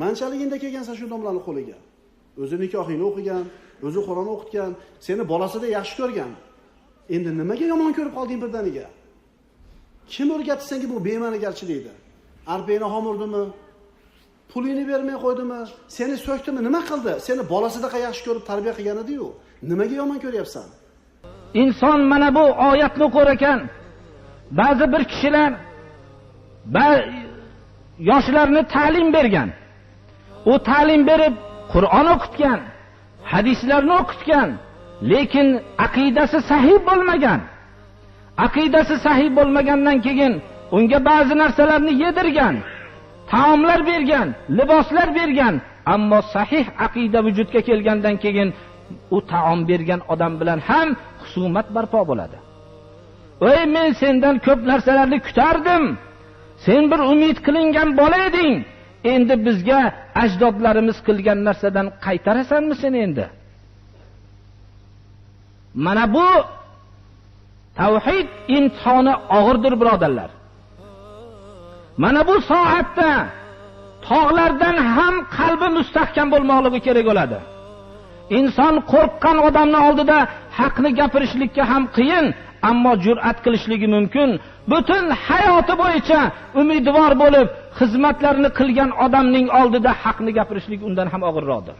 Manchaligingda kelgansan shu domlaning qo'liga. O'zi nikohingni o'qigan, o'zi Qur'on o'qitgan, seni bolasida yaxshi ko'rgan. Endi nimaga yomon ko'rib qolding birdaniga? Kim o'rgatdi senga bu bema'nigarchilikni? Arpangni homirdimi? Pulingni bermay qo'ydimi? Seni so'kdimi? Nima qildi? Seni bolasidaqa yaxshi ko'rib tarbiya qilgan edi-yu. Nimaga yomon ko'ryapsan? Inson mana bu oyatni o'qir ekan. Ba'zi bir kishilar yoshlarni ta'lim bergan. U ta'lim berib, Qur'on o'qitgan, hadislarni o'qitgan, lekin aqidasi sahih bo'lmagan. Aqidasi sahih bo'lmagandan keyin unga ba'zi narsalarni yedirgan, taomlar bergan, liboslar bergan, ammo sahih aqida vujudga kelgandan keyin u taom bergan odam bilan ham husumat barpo bo'ladi. Ey, men sendan ko'p narsalarni kutardim. Sen bir umid qilingan bola eding. Endi bizga ajdodlarimiz qilgan narsadan qaytarasanmi sen endi? Mana bu tavhid imtihoni og'irdir, birodarlar. Mana bu soatda tog'lardan ham qalbi mustahkam bo'lmoqligi kerak bo'ladi. Inson qo'rqqan odamning oldida haqni gapirishlikka ham qiyin, ammo jur'at qilishligi mumkin. Butun hayoti bo'yicha umidvor bo'lib xizmatlarini qilgan odamning oldida haqni gapirishlik undan ham og'irroqdir.